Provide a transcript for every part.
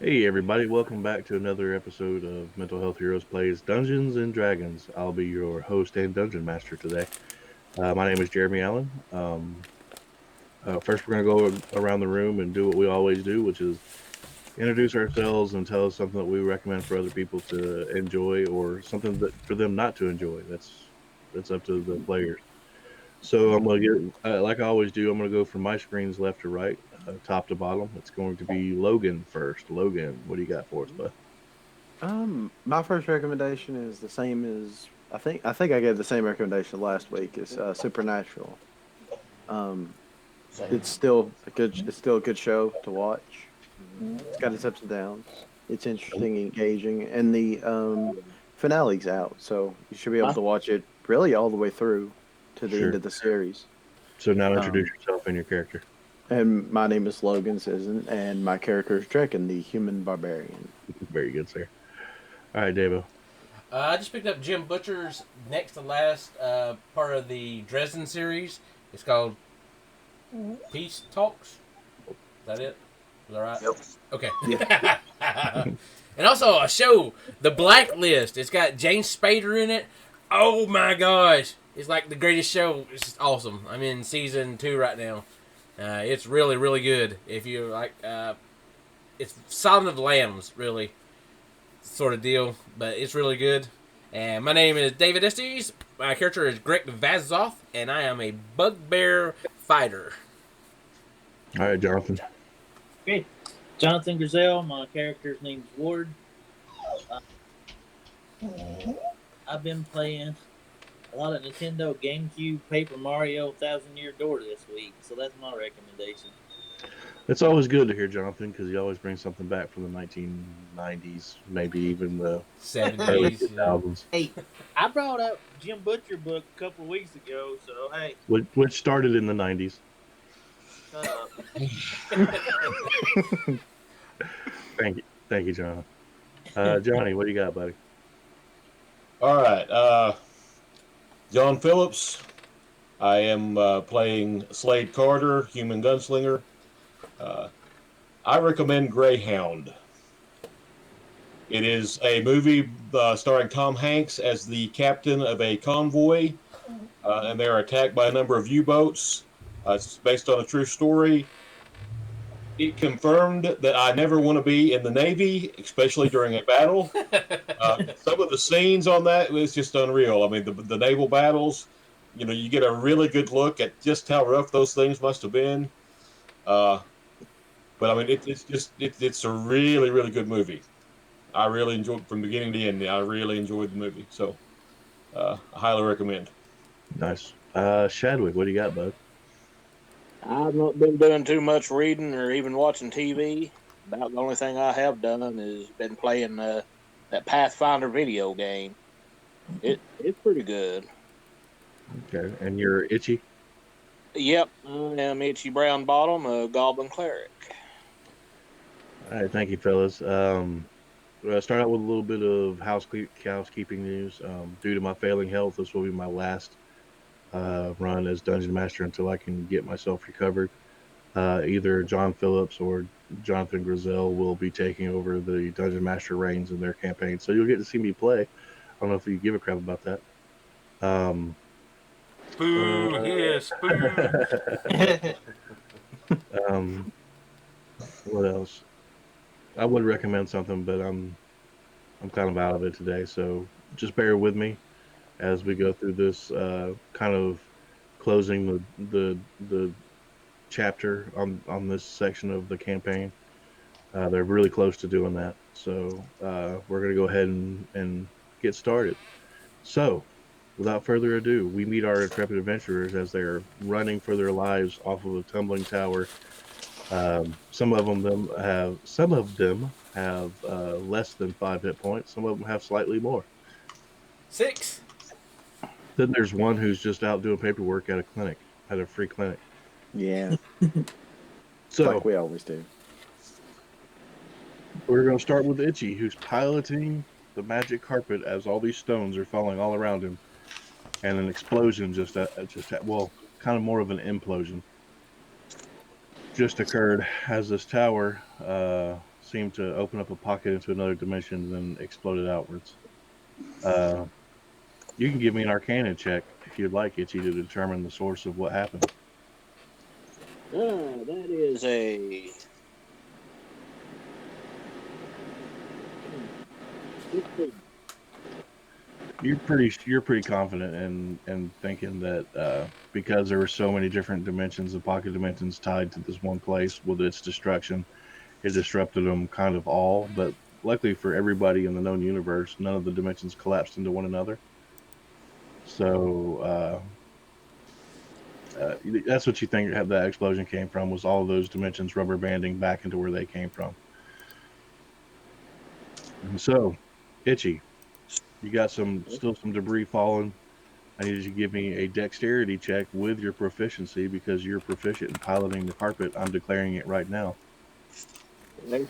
Hey everybody, welcome back to another episode of Mental Health Heroes Plays Dungeons and Dragons. I'll be your host and dungeon master today. My name is Jeremy Allen. First, we're going to go around the room and do what we always do, which is introduce ourselves and tell us something that we recommend for other people to enjoy or something that for them not to enjoy. That's up to the players. So I'm going to get, like I always do, I'm going to go from my screens left to right, top to bottom. It's going to be Logan first. Logan, what do you got for us, bud? My first recommendation is the same as I think I gave the same recommendation last week. Is Supernatural. Um, it's still a good show to watch. It's got its ups and downs. It's interesting, engaging, and the finale's out, so you should be able My, to watch it really all the way through to the end Sure. of the series. So now introduce Um, yourself and your character. and my name is Logan Sisson, and my character is Draken, the human barbarian. Very good, sir. All right, Davo. I just picked up Jim Butcher's next to last part of the Dresden series. It's called Peace Talks. Is that it? Is that right? Yep. Okay. Yeah. And also a show, The Blacklist. It's got James Spader in it. Oh my gosh. It's like the greatest show. It's just awesome. I'm in season 2 right now. It's really, really good. If you like, it's Silent of the Lambs, really. Sort of deal, but it's really good. And my name is David Estes. My character is Greg Vazoff, and I am a bugbear fighter. All right, Jonathan. Okay. Jonathan Griselle, my character's name's Ward. Uh, I've been playing a lot of Nintendo GameCube Paper Mario Thousand Year Door this week, so that's my recommendation. It's always good to hear Jonathan because he always brings something back from the 1990s, maybe even the early 70s. Yeah. 2000s, Hey, I brought up Jim Butcher book a couple of weeks ago, so hey, which started in the 90s. shut up. Thank you, John. Johnny, what do you got, buddy? All right, John Phillips. I am playing Slade Carter, human gunslinger. Uh, I recommend Greyhound. It is a movie starring Tom Hanks as the captain of a convoy, and they are attacked by a number of U-boats. It's based on a true story. It confirmed that I never want to be in the Navy, especially during a battle. Some of the scenes on that was just unreal. I mean, the naval battles, you get a really good look at just how rough those things must have been. Uh, but I mean, it's a really, really good movie. I really enjoyed from beginning to end. I really enjoyed the movie, so I highly recommend. Nice. Shadwick, what do you got, bud? I've not been doing too much reading or even watching TV. About the only thing I have done is been playing that Pathfinder video game. It's pretty good. Okay, and you're itchy. Yep, I am Itchy Brown Bottom, a Goblin Cleric. All right, thank you, fellas. We'll start out with a little bit of housekeeping news. Due to my failing health, this will be my last run as dungeon master until I can get myself recovered. Either John Phillips or Jonathan Griselle will be taking over the dungeon master reins in their campaign, so you'll get to see me play. I don't know if you give a crap about that. Um, Boo, yes, boo. um, what else? I would recommend something, but I'm kind of out of it today, so just bear with me as we go through this kind of closing the chapter on this section of the campaign. They're really close to doing that, so we're going to go ahead and get started. So, without further ado, we meet our intrepid adventurers as they're running for their lives off of a tumbling tower. Some of them have less than 5 hit points. Some of them have slightly more. 6. Then there's one who's just out doing paperwork at a clinic, at a free clinic. Yeah, So like we always do. we're going to start with Itchy, who's piloting the magic carpet as all these stones are falling all around him, and an explosion well, kind of more of an implosion just occurred as this tower seemed to open up a pocket into another dimension and then exploded outwards. Uh, you can give me an Arcana check if you'd like, Itchy, to determine the source of what happened. That is a 15. You're pretty confident in thinking that because there were so many different dimensions and pocket dimensions tied to this one place with its destruction, it disrupted them kind of all. But luckily for everybody in the known universe, none of the dimensions collapsed into one another. So that's what you think that explosion came from, was all of those dimensions rubber banding back into where they came from. And so, Itchy, you got still some debris falling. I need you to give me a dexterity check with your proficiency because you're proficient in piloting the carpet. I'm declaring it right now. Okay.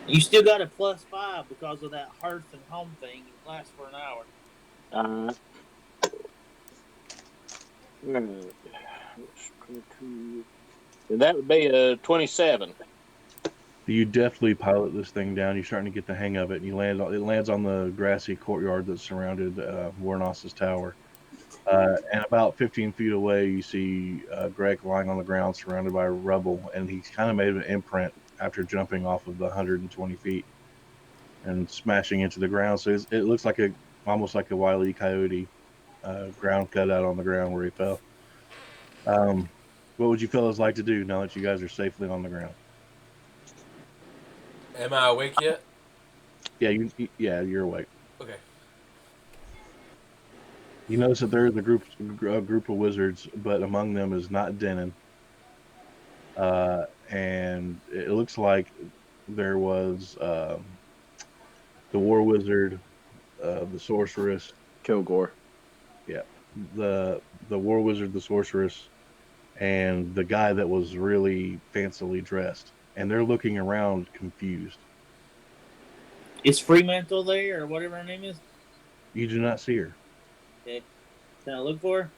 You still got a +5 because of that hearth and home thing. It lasts for an hour. Uh, that would be a 27. You definitely pilot this thing down. You're starting to get the hang of it, and it lands on the grassy courtyard that surrounded Warnos's tower. And about 15 feet away, you see Greg lying on the ground, surrounded by rubble, and he's kind of made an imprint after jumping off of the 120 feet and smashing into the ground. So it looks like almost like a Wile E. Coyote ground cut out on the ground where he fell. What would you fellas like to do now that you guys are safely on the ground? Am I awake yet? Yeah, you're awake. Okay. You notice that there is a group of wizards, but among them is not Denon. And it looks like there was the war wizard, the sorceress, Kilgore. yeah, the war wizard, the sorceress, and the guy that was really fancily dressed. And they're looking around confused. Is Fremantle there or whatever her name is? You do not see her. Okay. Can I look for her?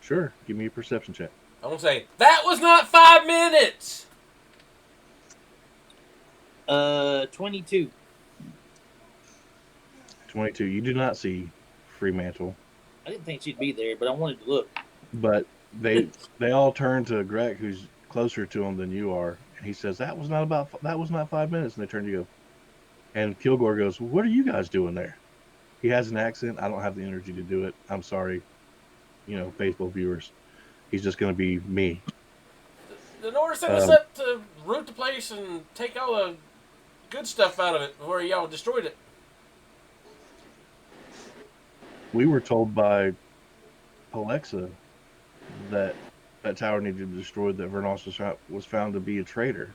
Sure, give me a perception check. I'm gonna say that was not 5 minutes. 22. 22. You do not see Fremantle, I didn't think she'd be there, but I wanted to look. but they all turn to Greg, who's closer to him than you are, and he says, that was not 5 minutes. And they turn to you, and Kilgore goes, well, what are you guys doing there? He has an accent. I don't have the energy to do it. I'm sorry, faithful viewers. He's just going to be me. The North sent us up to root the place and take all the good stuff out of it before y'all destroyed it. We were told by Alexa that tower needed to be destroyed, that Vernos was found to be a traitor.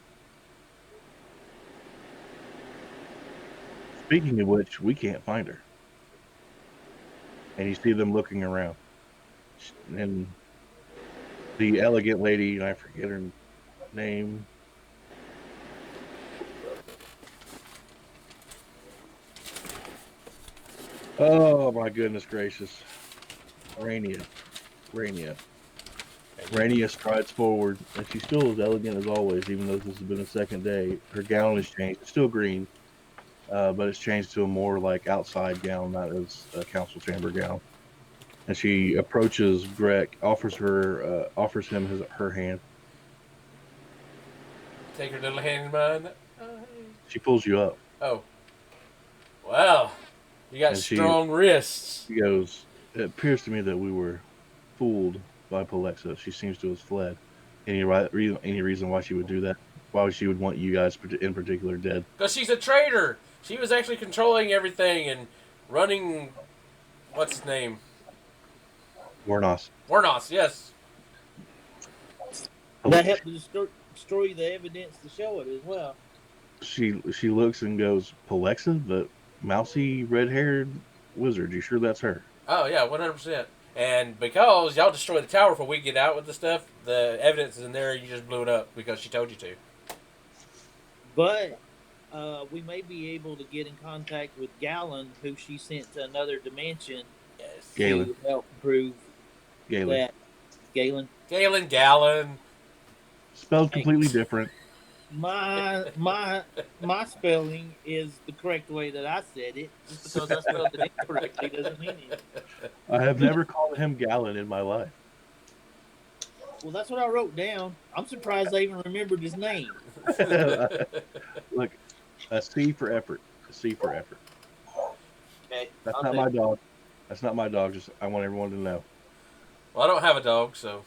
Speaking of which, we can't find her. And you see them looking around. And the elegant lady, and I forget her name. Oh my goodness gracious. Rainia strides forward, and she's still as elegant as always, even though this has been a second day. Her gown has changed. It's still green, but it's changed to a more like outside gown, not as a council chamber gown. And she approaches Greg, offers him her hand. Take her little hand in mine. She pulls you up. Oh. Wow. You got strong wrists. She goes, it appears to me that we were fooled by Palexa. She seems to have fled. Any reason why she would do that? Why she would want you guys in particular dead? Because she's a traitor. She was actually controlling everything and running... What's his name? Warnos, yes. That helped to destroy the evidence to show it as well. She looks and goes, Palexa, the mousy red-haired wizard. You sure that's her? Oh, yeah, 100%. And because y'all destroyed the tower before we get out with the stuff, the evidence is in there, you just blew it up because she told you to. But we may be able to get in contact with Galen, who she sent to another dimension. Yes. Galen. To help prove that. Galen. Galen. Spelled completely different. my spelling is the correct way that I said it. Just because I spelled it incorrectly doesn't mean anything. I have never called him Gallon in my life. Well, that's what I wrote down. I'm surprised I even remembered his name. Look, a C for effort. A C for effort. Okay, That's I'll not take my dog. That's not my dog. Just I want everyone to know. Well, I don't have a dog, so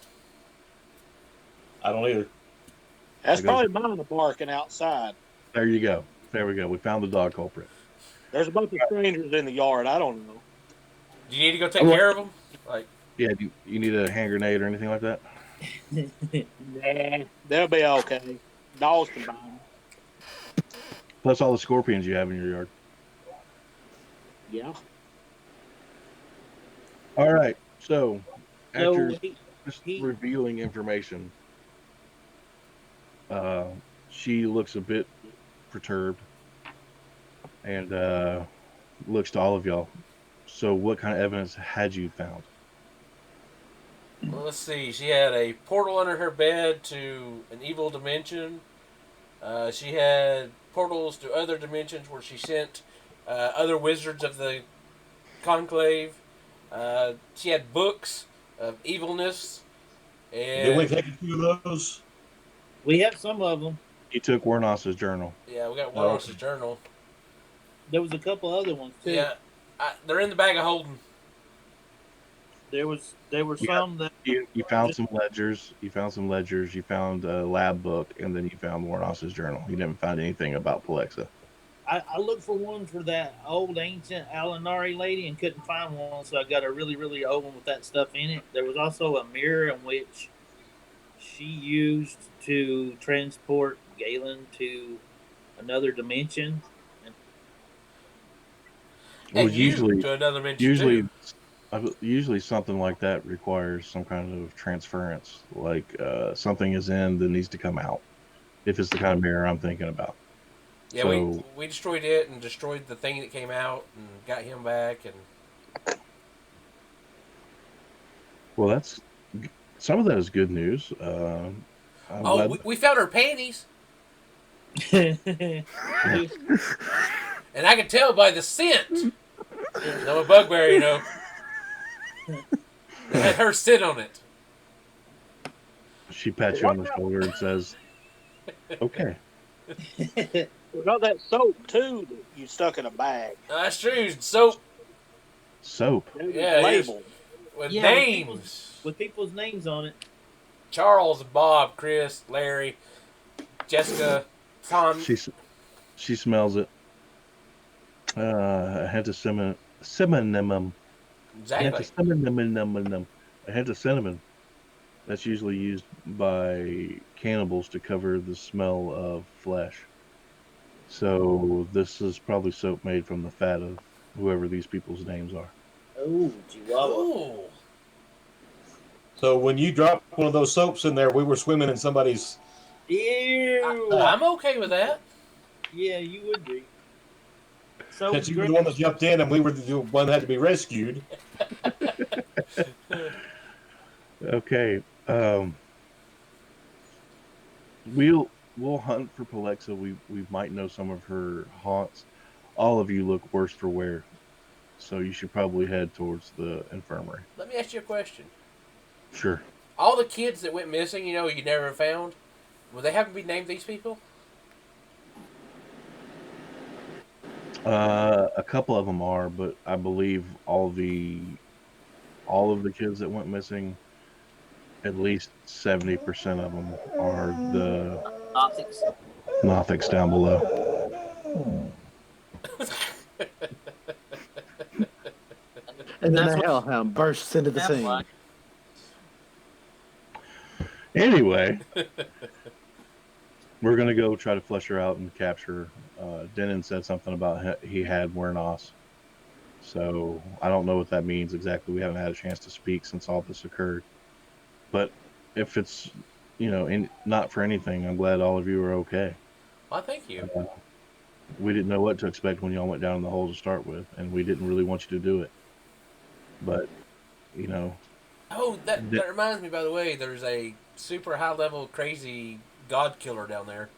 I don't either. That's There goes- probably mine barking outside. There you go. There we go. We found the dog culprit. There's a bunch of strangers in the yard. I don't know. do you need to go take care of them? Like, Yeah, do you need a hand grenade or anything like that? Nah, they'll be okay. Dogs can buy them. Plus all the scorpions you have in your yard. Yeah. All right. So after So just he- revealing information, she looks a bit perturbed and looks to all of y'all. So what kind of evidence had you found? well, let's see. She had a portal under her bed to an evil dimension. She had portals to other dimensions where she sent other wizards of the conclave. She had books of evilness. Did we And take a few of those? we have some of them. He took Warnos's journal. yeah, we got Oh, Warren's okay. journal. There was a couple other ones too. Yeah, they're in the bag of holding. There were Yeah. some that You found some ledgers. You found some ledgers. You found a lab book, and then you found Warnos's journal. You didn't find anything about Palexa. I looked for one for that old ancient Alinari lady and couldn't find one, so I got a really, really old one with that stuff in it. There was also a mirror in which she used to transport Galen to another dimension. Well, And you usually, to another dimension usually, too. usually something like that requires some kind of transference. Like something is in that needs to come out. If it's the kind of mirror I'm thinking about. Yeah, So- we destroyed it and destroyed the thing that came out and got him back. And Well, that's some of that is good news. I'm glad- we found her panties, Yeah. and I could tell by the scent. No, a bugbear, you know. It had her sit on it. she pats you on the shoulder and says, "Okay." We got that soap too that you stuck in a bag. That's true. Soap Soap. It was Yeah, it is. labeled. with Yeah, names. with people's names on it. Charles, Bob, Chris, Larry, Jessica, Tom. She smells it. A hint of cinnamon. A hint of Exactly. cinnamon. A hint of cinnamon. That's usually used by cannibals to cover the smell of flesh. So this is probably soap made from the fat of whoever these people's names are. Oh, Chihuahua. Ooh. So when you dropped one of those soaps in there, we were swimming in somebody's. Ew. I'm okay with that. Yeah, you would be. So Since you were the one that jumped in and we were the one that had to be rescued. Okay. We'll hunt for Palexa. We might know some of her haunts. All of you look worse for wear, so you should probably head towards the infirmary. Let me ask you a question. Sure. All the kids that went missing, you never found, would they happen to be named these people? A couple of them are, but I believe all of the kids that went missing, at least 70% of them are the Optics. Nothics down below. And then That's the what- hellhound bursts into the That's scene. why. Anyway, we're gonna go try to flush her out and capture her. Denon said something about he had Wernos, so I don't know what that means exactly. We haven't had a chance to speak since all this occurred. But if it's not for anything, I'm glad all of you are okay. Well, thank you. We didn't know what to expect when y'all went down in the hole to start with, and we didn't really want you to do it. But Oh, that reminds me, by the way, there's a super high level crazy god killer down there.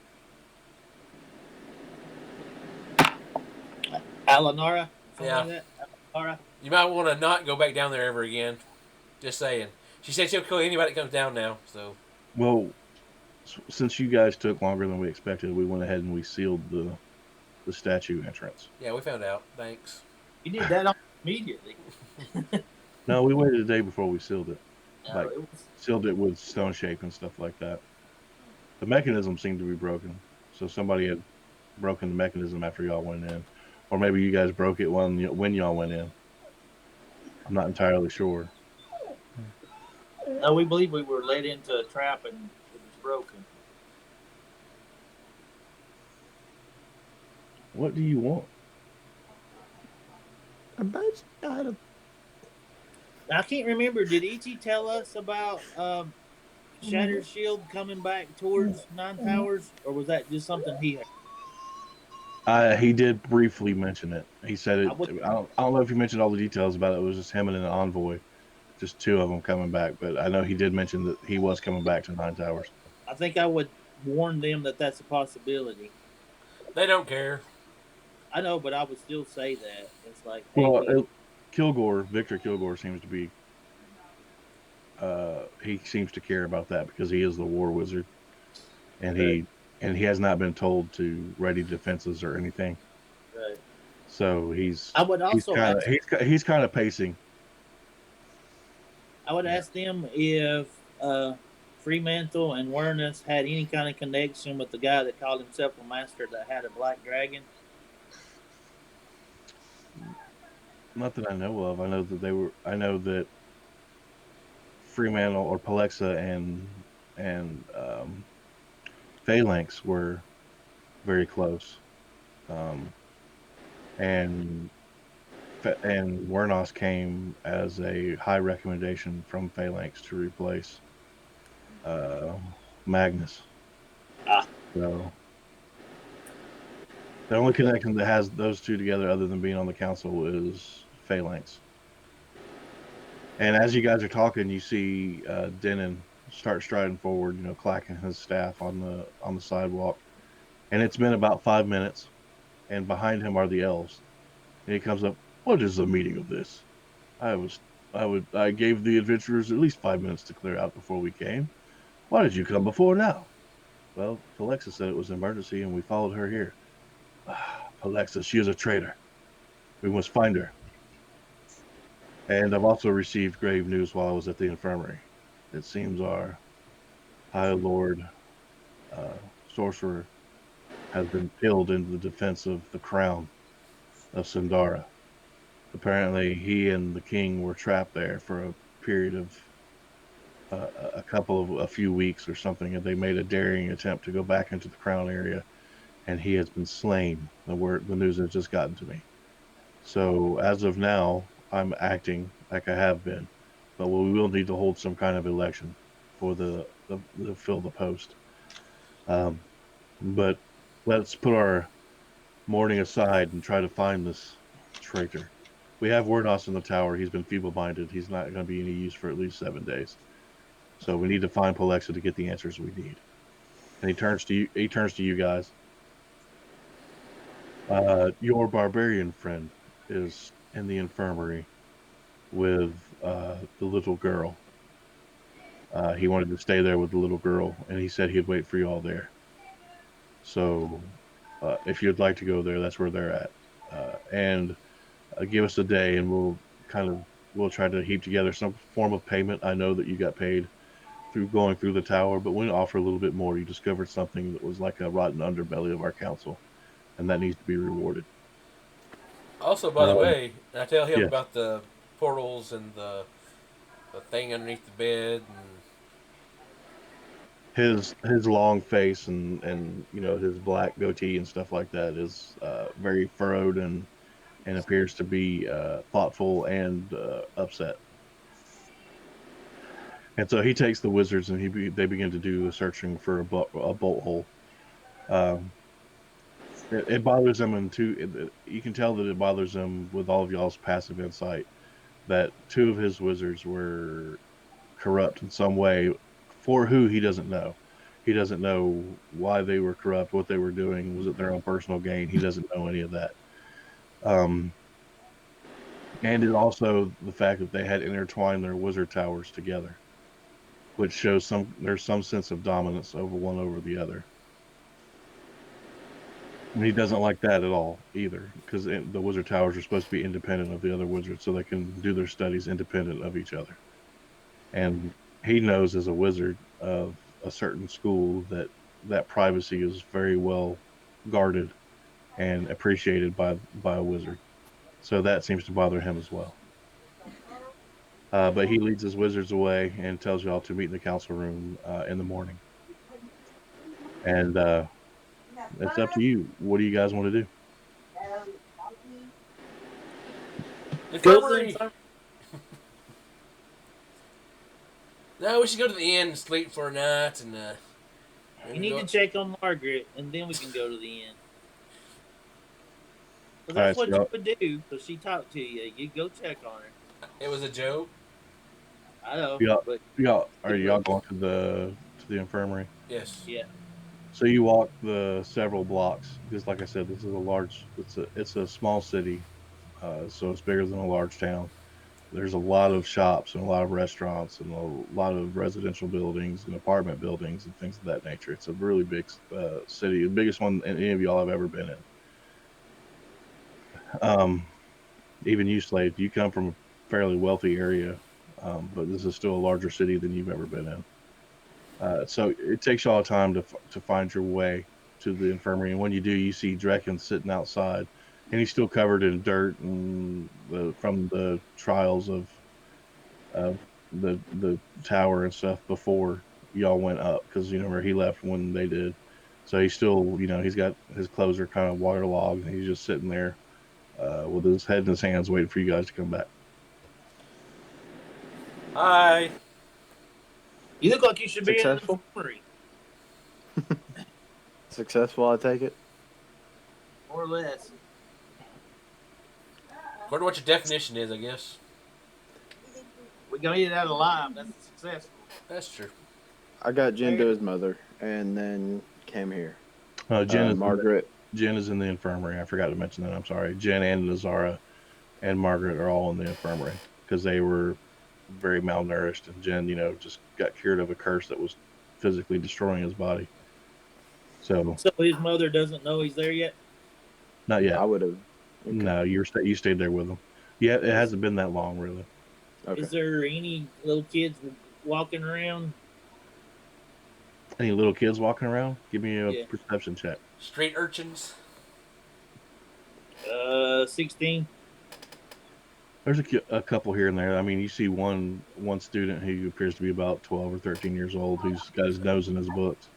Alanara, something Yeah. like that. Alanara. You might want to not go back down there ever again. Just saying. She said she'll kill anybody that comes down now. So Well, since you guys took longer than we expected, we went ahead and we sealed the statue entrance. yeah, we found out. Thanks. You did that immediately. No, we waited a day before we sealed it. No, Like it was. sealed it with stone shape and stuff like that. The mechanism seemed to be broken, so somebody had broken the mechanism after y'all went in, or maybe you guys broke it when y'all went in. I'm not entirely sure. No, we believe we were led into a trap and it was broken. What do you want? A basic item. I can't remember. Did Ichi tell us about Shattered Shield coming back towards Nine Towers, or was that just something he heard? He did briefly mention it. He said I it. would. I don't know if he mentioned all the details about it. It was just him and an envoy, just two of them coming back. But I know he did mention that he was coming back to Nine Towers. I think I would warn them that that's a possibility. They don't care. I know, but I would still say that it's like, hey, Well, we. Victor Kilgore seems to be. He seems to care about that because he is the war wizard, and Right. he has not been told to ready defenses or anything. Right. So I would also ask. he's kind of pacing. I would Yeah. ask them if Fremantle and Wernus had any kind of connection with the guy that called himself a master that had a black dragon. Not that I know of. I know that they were. I know that Fremantle or Palexa and Phalanx were very close, um, and and Wernos came as a high recommendation from Phalanx to replace uh, Magnus. Ah. So the only connection that has those two together, other than being on the council, is Phalanx. And as you guys are talking, you see Denon start striding forward, clacking his staff on the sidewalk. And it's been about 5 minutes, and behind him are the elves. And he comes up. What is the meaning of this? I gave the adventurers at least 5 minutes to clear out before we came. Why did you come before now? Well, Alexa said it was an emergency, and we followed her here. Alexa, she is a traitor. We must find her. And I've also received grave news while I was at the infirmary. It seems our High Lord uh, Sorcerer has been killed in the defense of the crown of Sindara. Apparently, he and the king were trapped there for a period of a few weeks or something, and they made a daring attempt to go back into the crown area, and he has been slain. The news has just gotten to me. So as of now, I'm acting like I have been, but we will need to hold some kind of election for the fill the post. Um, but let's put our mourning aside and try to find this traitor. We have Wernos in the tower. He's been feeble-minded. He's not going to be any use for at least 7 days. So we need to find Palexa to get the answers we need. And he turns to you. He turns to you guys. Your barbarian friend is in the infirmary with the little girl. He wanted to stay there with the little girl, and he said he'd wait for you all there. So, if you'd like to go there, that's where they're at. And give us a day, and we'll try to heap together some form of payment. I know that you got paid through going through the tower, but we'll offer a little bit more. You discovered something that was like a rotten underbelly of our council, and that needs to be rewarded. Also, by the way, I tell him yes. about the portals and the thing underneath the bed. His long face and his black goatee and stuff like that is very furrowed and appears to be thoughtful and upset. And so he takes the wizards and they begin to do the searching for a bolt hole. Um, it bothers them you can tell that it bothers them with all of y'all's passive insight that two of his wizards were corrupt in some way. For who, he doesn't know. He doesn't know why they were corrupt, what they were doing. Was it their own personal gain? He doesn't know any of that. Um, and it also the fact that they had intertwined their wizard towers together, which shows there's some sense of dominance over one over the other. And he doesn't like that at all either, because the wizard towers are supposed to be independent of the other wizards, so they can do their studies independent of each other. And he knows as a wizard of a certain school that privacy is very well guarded and appreciated by a wizard. So that seems to bother him as well. But he leads his wizards away and tells y'all to meet in the council room in the morning. And it's up to you. What do you guys want to do? Go to the Infirmary. No, we should go to the inn and sleep for a night, and You need to check on Margaret, and then we can go to the inn. Well, All that's right, so what you would do, because she talked to you. You go check on her. It was a joke. I know, y'all, but are y'all going to the infirmary? Yes. yeah. So you walk the several blocks because, like I said, it's a small city, so it's bigger than a large town. There's a lot of shops and a lot of restaurants and a lot of residential buildings and apartment buildings and things of that nature. It's a really big city, the biggest one any of y'all have ever been in. Um, Even you, Slade, you come from a fairly wealthy area, but this is still a larger city than you've ever been in. So it takes y'all time to find your way to the infirmary, and when you do, you see Drekken sitting outside, and he's still covered in dirt and from the trials of the tower and stuff before y'all went up, because you know where he left when they did. So he's still, he's got his clothes are kind of waterlogged, and he's just sitting there with his head in his hands, waiting for you guys to come back. Hi. You look like you should be in the Successful? infirmary, Successful, I take it. more or less. According to what your definition is, I guess. We gonna get it out alive. That's successful. That's true. I got Jen to his mother, and then came here. Jen is Margaret. Jen is in the infirmary. I forgot to mention that. I'm sorry. Jen and Nazara and Margaret are all in the infirmary because they were very malnourished, and Jen, just got cured of a curse that was physically destroying his body. So So his mother doesn't know he's there yet. not yet. I would have. Okay. No, you stayed there with him. Yeah, it hasn't been that long, really. Okay. Is there any little kids walking around? Any little kids walking around? Give me a Yeah. perception check. Street urchins. 16. There's a couple here and there. I mean, you see one student who appears to be about 12 or 13 years old who's got his nose in his books.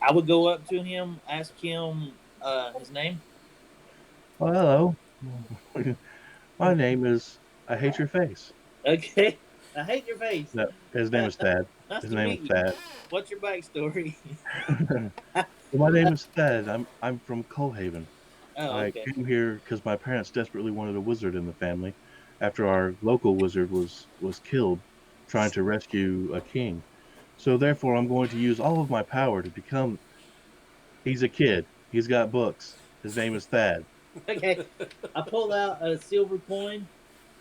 I would go up to him, ask him his name. Well, hello. My name is I Hate Your Face. Okay. I hate your face. No, his name is Thad. Nice His to name meet is you. Thad. What's your backstory? My name is Thad. I'm from Coalhaven. Oh, I okay. came here because my parents desperately wanted a wizard in the family after our local wizard was killed trying to rescue a king. So therefore I'm going to use all of my power to become he's a kid. He's got books. His name is Thad. Okay. I pull out a silver coin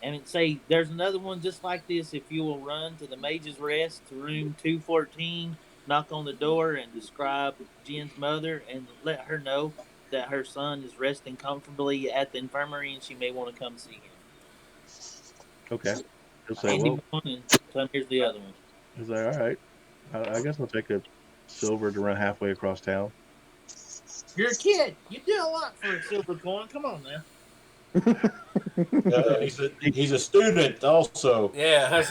and it say, "There's another one just like this. If you will run to the Mage's Rest to room 214, knock on the door and describe Jen's mother and let her know that her son is resting comfortably at the infirmary and she may want to come see him." Okay. He'll say, Hand well, him one and tell him here's the other one. he's like, all right. I guess I'll take a silver to run halfway across town. You're a kid. You do a lot for a silver coin. Come on now. He's a student also. Yeah.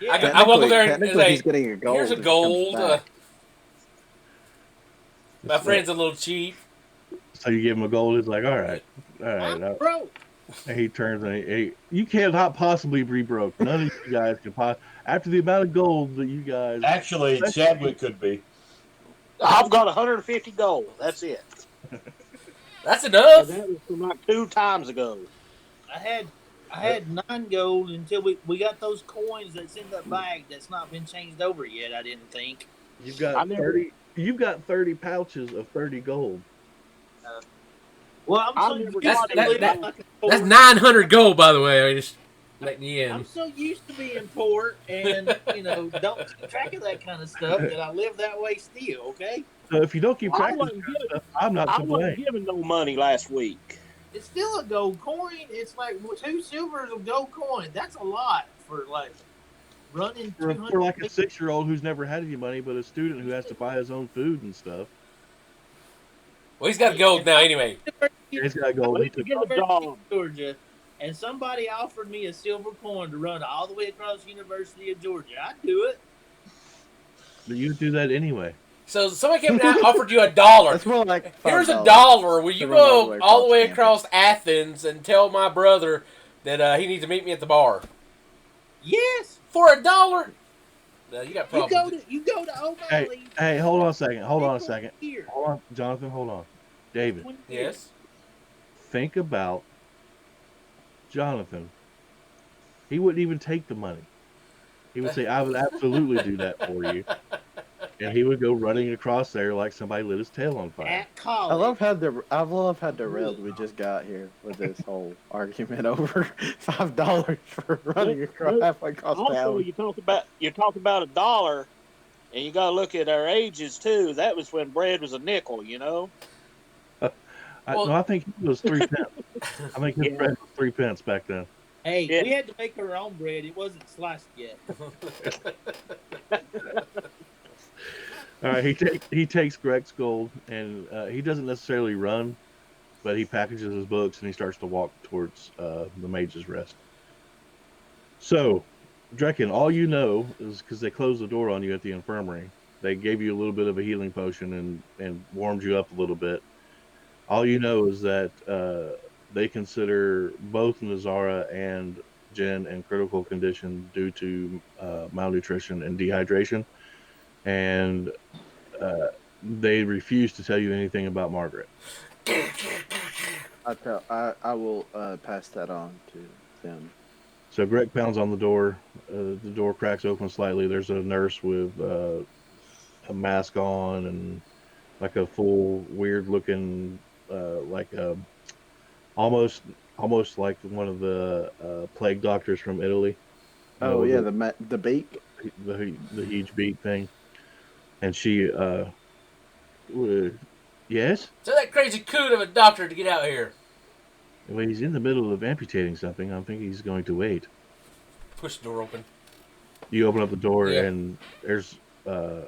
Yeah. I walk over there and Technically, say, he's getting a gold. "Here's a if he comes gold. back. My friend's a little cheap." So you give him a gold. He's like, all right. I'm broke. And he turns and you cannot possibly be broke. None of you guys can after the amount of gold that you guys. Actually, Chadwick could be. I've got 150 gold. That's it. That's And enough. that was from like 2 times ago. I had 9 gold until we got those coins that's in the bag that's not been changed over yet. I didn't think. You've got 30. You've got 30 pouches of 30 gold. Well, I'm I so never used That's got to into that, living that that. like a that's port. 900 gold, by the way. I just letting you I'm in. so used to being poor and don't keep track of that kind of stuff that I live that way still. Okay, So if you don't keep I track of this wasn't kind of given stuff, I'm not I to wasn't blame. given no money last week. it's still a gold coin. It's like 2 silvers of gold coin. That's a lot for like running For, 200 for like a feet. 6-year-old who's never had any money, but a student who has to buy his own food and stuff. Well, he's got Hey, gold if now I anyway. Yeah, he's got Well, gold. He it's a took good University of job. Georgia and somebody offered me a silver coin to run all the way across University of Georgia, I'd do it. but you do that anyway. So somebody came out offered you $1. That's more like Here's a $5 dollar. Will to you run all the go way all the across way campus. across Athens and tell my brother that he needs to meet me at the bar Yes, for $1? No, you got problems. you go to Hey, O'Malley. hey, hold on a second. Hold on a 20 second. years. Hold on, Jonathan. Hold on, David. 20 years. Yes. Think about Jonathan. He wouldn't even take the money. He would say, "I would absolutely do that for you," and he would go running across there like somebody lit his tail on fire. At I college. love how derailed we just got here with this whole argument over $5 for running across halfway across Also, town. you talk about $1, and you got to look at our ages too. That was when bread was a nickel, you know. Well, I think it was 3 pence. I think his Yeah. bread was 3 pence back then. Hey, Yeah. we had to make our own bread. It wasn't sliced yet. All right, he takes Greg's gold, and he doesn't necessarily run, but he packages his books and he starts to walk towards the Mage's Rest. So, Drekken, all you know is because they closed the door on you at the infirmary. They gave you a little bit of a healing potion and warmed you up a little bit. All you know is that they consider both Nazara and Jen in critical condition due to malnutrition and dehydration, and uh, they refuse to tell you anything about Margaret. I will pass that on to them. So Greg pounds on the door. The door cracks open slightly. There's a nurse with a mask on and like a full weird looking, like almost almost like one of the plague doctors from Italy. You know, Oh with yeah, the beak. the huge beak thing. And she, yes. tell that crazy coot of a doctor to get out here. Well, he's in the middle of amputating something. I think he's going to wait. Push the door open. You open up the door, Yeah. and there's a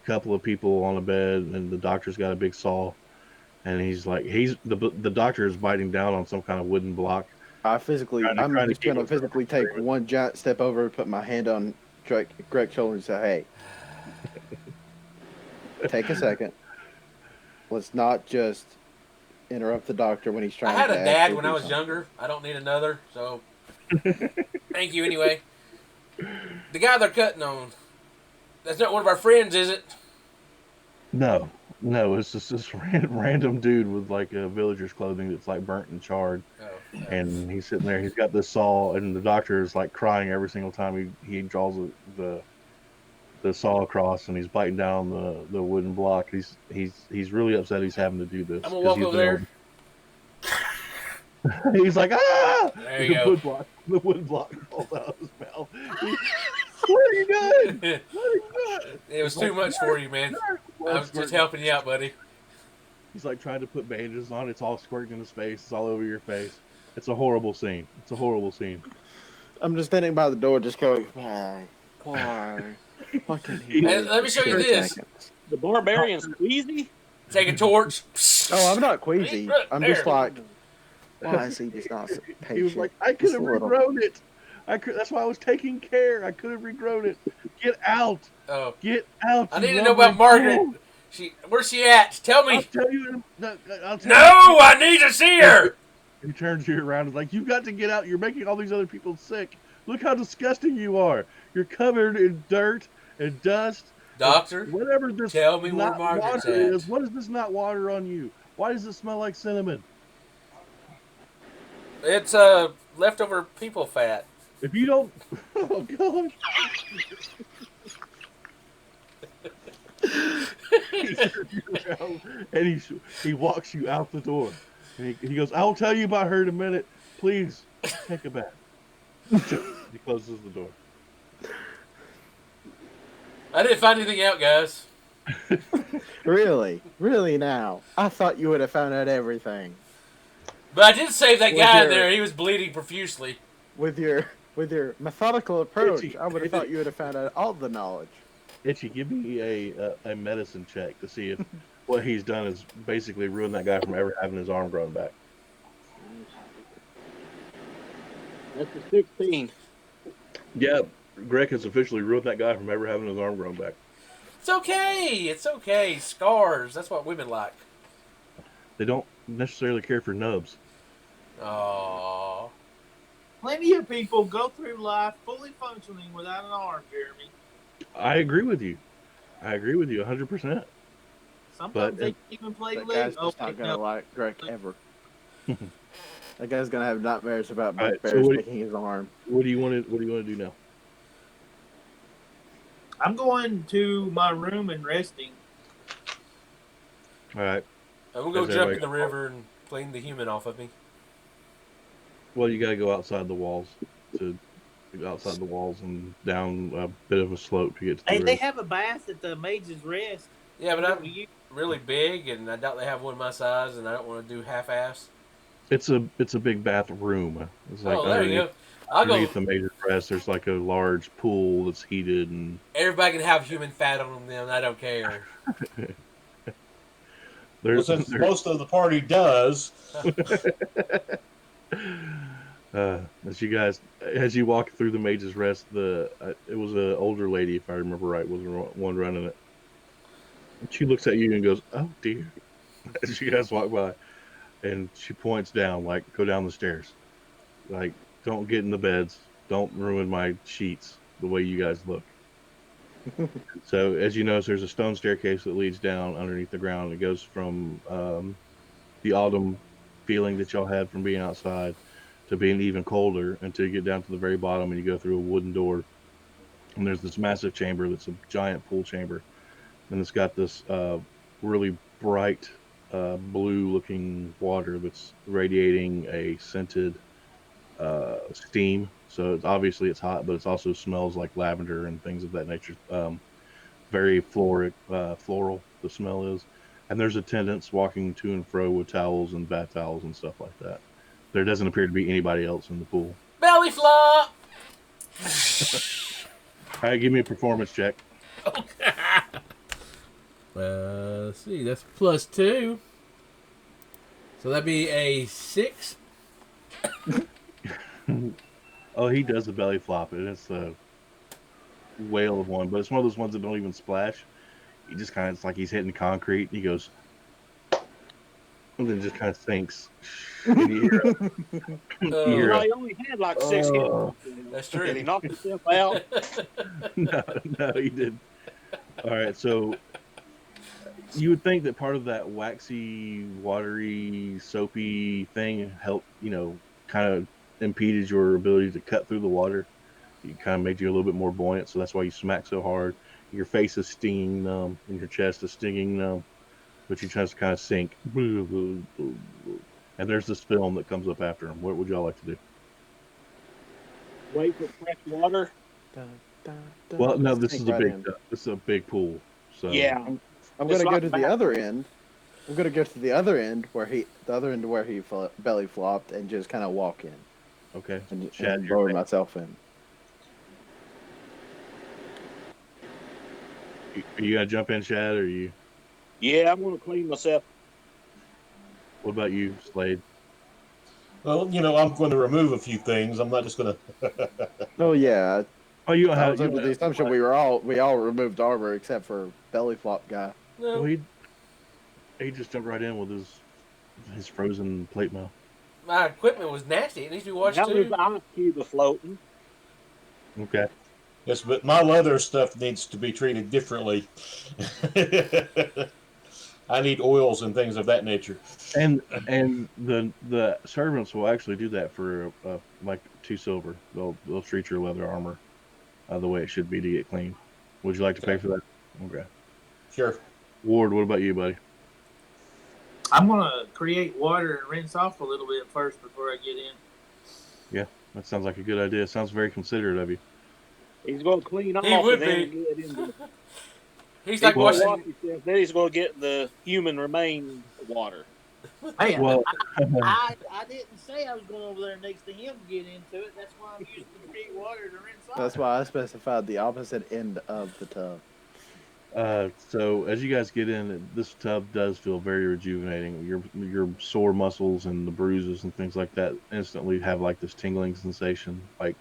couple of people on a bed, and the doctor's got a big saw, and the doctor is biting down on some kind of wooden block. I'm Trying to just keep gonna him from physically take one giant step over, put my hand on Greg's shoulder, and say, "Hey, take a second. Let's not just interrupt the doctor when he's I trying had to a dad actually when do I was something." younger. I don't need another, so thank you anyway. The guy they're cutting on, that's not one of our friends, is it? No, no, it's just this random dude with like a villager's clothing that's like burnt and charred, Oh, no. and he's sitting there. He's got this saw, and the doctor is like crying every single time he draws the saw across, and he's biting down the wooden block. He's really upset. He's having to do this I'm gonna because walk he's over been there. he's like, ah! There you go. The wood block falls out of his mouth. What are you doing? It What are you doing? was too much for you, man. I was just helping you out, buddy. He's like trying to put bandages on. It's all squirting in his face. It's all over your face. It's a horrible scene. It's a horrible scene. I'm just standing by the door, just going, why? Why can't he? Hey, wait let me for show you 10 this. seconds? The barbarian's squeezy. Take a torch. Oh, I'm not queasy. I'm just There. like, why is he just not patient? He was like, I could Just have a little. regrown it. That's why I was taking care. I could have regrown it. Get out. Oh, Get out. I you need to know lumbering about Margaret. fool. Where's she at? Tell I'll me. tell you. I'll tell No, you. I need to see her. He turns you around and is like, you've got to get out. You're making all these other people sick. Look how disgusting you are. You're covered in dirt and dust. Doctor, Whatever this tell me where not Margaret's water at. is. What is this not water on you? Why does it smell like cinnamon? It's leftover people fat. If you don't, oh god. He turns you around and he walks you out the door. And he goes, "I'll tell you about her in a minute. Please take a bath." He closes the door. I didn't find anything out, guys. Really? Really now? I thought you would have found out everything. But I did save that With guy in your- there. He was bleeding profusely. With your methodical approach, Itchy. I would have thought you would have found out all the knowledge. Itchy, give me a medicine check to see if what he's done is basically ruined that guy from ever having his arm grown back. That's a 16. Yeah, Greg has officially ruined that guy from ever having his arm grown back. It's okay. It's okay. Scars. That's what women like. They don't necessarily care for nubs. Aww. Plenty of people go through life fully functioning without an arm, Jeremy. I agree with you. I agree with you 100%. Sometimes But they even play That leg. guy's Oh, just not wait, gonna no. like Greg ever. That guy's gonna have nightmares about All right, Buck so Bears what- taking his arm. What do you want to do now? I'm going to my room and resting. All right. I'm gonna go Has jump everybody in the got- river and clean the human off of me. Well, you got to go outside the walls and down a bit of a slope to get to the Hey, river. they have a bath at the Mage's Rest. Yeah, but I'm You- really big, and I doubt they have one my size, and I don't want to do half-ass. It's a big bathroom. It's like Oh, there you underneath, go. I'll go. underneath the major press. There's like a large pool that's heated, and Everybody can have human fat on them. I don't care. Well, there's since most of the party does, as you walk through the Mage's Rest, it was an older lady, if I remember right, was the one running it. And she looks at you and goes, "Oh dear," as you guys walk by, and she points down, like, "Go down the stairs, like, don't get in the beds, don't ruin my sheets the way you guys look." So as you notice, there's a stone staircase that leads down underneath the ground. It goes from the autumn feeling that y'all had from being outside to being even colder until you get down to the very bottom and you go through a wooden door. And there's this massive chamber that's a giant pool chamber. And it's got this really bright blue looking water that's radiating a scented steam. So obviously it's hot, but it also smells like lavender and things of that nature. Very floral, the smell is. And there's attendants walking to and fro with towels and bath towels and stuff like that. There doesn't appear to be anybody else in the pool. Belly flop. All right, give me a performance check. Let's see. That's +2. So that'd be a 6. Oh, he does the belly flop, and it's a whale of one, but it's one of those ones that don't even splash. He just kind of, it's like he's hitting concrete. He goes, and then just kind of sinks. And you hear You know, he only had like 6 hits. That's Did he true. knock himself out? no, he didn't. All right, so you would think that part of that waxy, watery, soapy thing helped, kind of impeded your ability to cut through the water. It kind of made you a little bit more buoyant, so that's why you smack so hard. Your face is stinging numb, and your chest is stinging numb, but you just kind of sink. And there's this film that comes up after him. What would y'all like to do? Wait for fresh water? Well, no, this Sink is a right big, in. this is a big pool. So Yeah. I'm It's gonna go like to the bath. other end. I'm gonna go to the other end where he belly flopped and just kind of walk in okay. and, Chad, and you're lower next. myself in. You gonna jump in, Chad, or you? Yeah, I'm going to clean myself. What about you, Slade? well, I'm going to remove a few things. I'm not just going to. Oh yeah, Oh, you don't I have. was You under don't the have assumption we all removed armor except for belly flop guy. well, No, he just jumped right in with his frozen plate mail. my equipment was nasty. It needs to be washed How too. was ice cube floating? Okay. Yes, but my leather stuff needs to be treated differently. I need oils and things of that nature. And the servants will actually do that for like 2 silver. They'll treat your leather armor the way it should be to get clean. Would you like to pay for that? Okay. Sure. Ward, what about you, buddy? I'm gonna create water and rinse off a little bit first before I get in. Yeah, that sounds like a good idea. Sounds very considerate of you. He's going to clean He off and would then be. get into. He's He's like going to Well, wash washing. himself. Then he's going to get the human remain water. Hey, well, I didn't say I was going over there next to him to get into it. That's why I'm using the create water to rinse off. That's why I specified the opposite end of the tub. so as you guys get in, this tub does feel very rejuvenating. Your sore muscles and the bruises and things like that instantly have like this tingling sensation. Like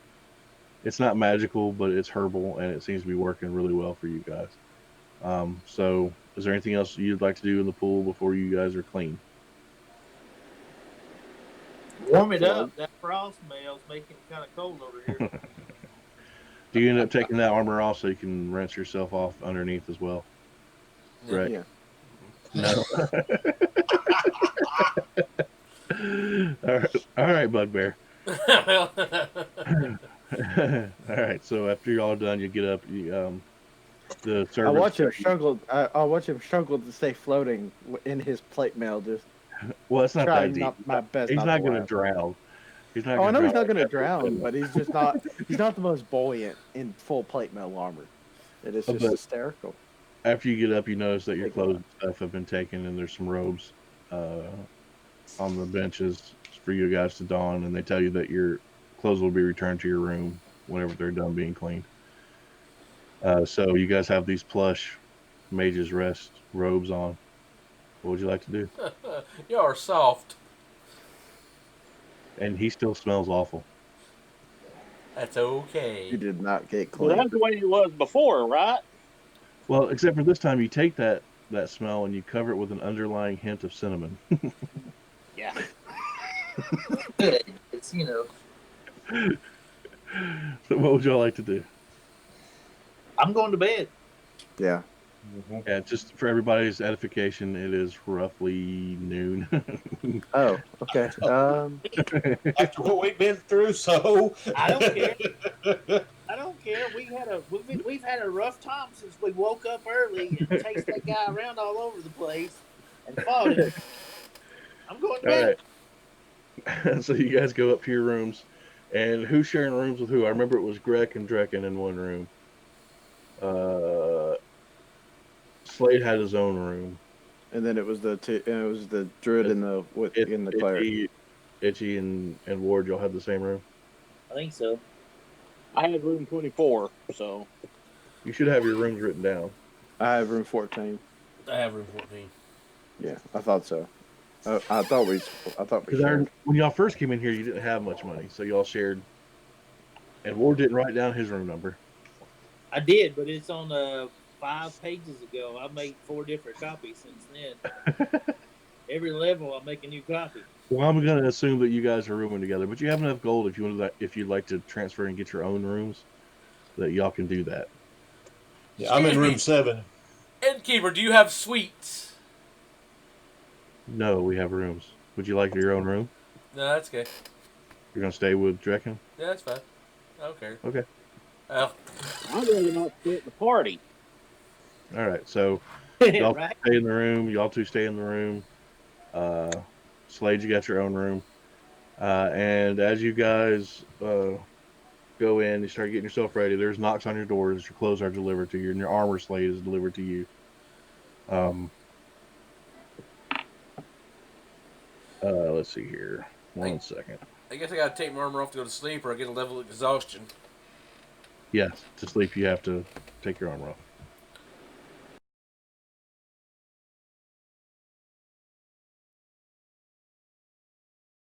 it's not magical, but it's herbal and it seems to be working really well for you guys. So is there anything else you'd like to do in the pool before you guys are clean? Warm it Well, up. That frost mail's making it kind of cold over here. Do you end up taking that armor off so you can rinse yourself off underneath as well? Right. Yeah. No. All right, Bugbear. Well, All right. So after you're all done, you get up. The I servers. watch him struggle. I watch him struggle to stay floating in his plate mail, just Well, it's not that trying deep. my best He's not not to going to laugh. drown. He's not Oh, I going to know he's drown. not going to drown, but he's just not. He's not the most buoyant in full plate mail armor. It is just But hysterical. after you get up, you notice that your Take clothes one. and stuff have been taken, and there's some robes uh, on the benches for you guys to don, and they tell you that your clothes will be returned to your room whenever they're done being cleaned. So you guys have these plush Mage's Rest robes on. What would you like to do? you're soft. And he still smells awful. That's He okay. did not get well, clean. that's the way it was before, right? Well, except for this time, you take that smell and you cover it with an underlying hint of cinnamon. Yeah. Good. It's So what would y'all like to do? I'm going to bed. Yeah. Yeah, just for everybody's edification, it is roughly noon. Oh, okay. After what we've been through, so I don't care. I don't care. We've had a rough time since we woke up early and chased that guy around all over the place and fought him. I'm going to All bed. right. So you guys go up to your rooms, and who's sharing rooms with who? I remember it was Greg and Drekken in one room. Slade had his own room. And then it was the druid in the cleric. Itchy and Ward, y'all had the same room. I think so. I had room 24, so. You should have your rooms written down. I have room 14. I have room 14. Yeah, I thought so. I thought we Because shared. when y'all first came in here, you didn't have much money, so y'all shared. And Ward didn't write down his room number. I did, but it's on 5 pages ago. I made 4 different copies since then. Every level, I make a new copy. Well, I'm going to assume that you guys are rooming together, but you have enough gold if you'd like to transfer and get your own rooms, that y'all can do that. yeah, I'm in room 7. Innkeeper, do you have sweets? No, we have rooms. Would you like your own room? No, that's okay. You're going to stay with Drekken? Yeah, that's fine. I don't care. Okay. Well, I'd rather not split the party. All right, so y'all Right? stay in the room. Y'all two stay in the room. Slade, you got your own room. And as you guys go in, you start getting yourself ready. There's knocks on your doors. Your clothes are delivered to you, and your armor slate is delivered to you. Let's see here. One second. I guess I gotta take my armor off to go to sleep, or I get a level of exhaustion. Yes, to sleep you have to take your armor off.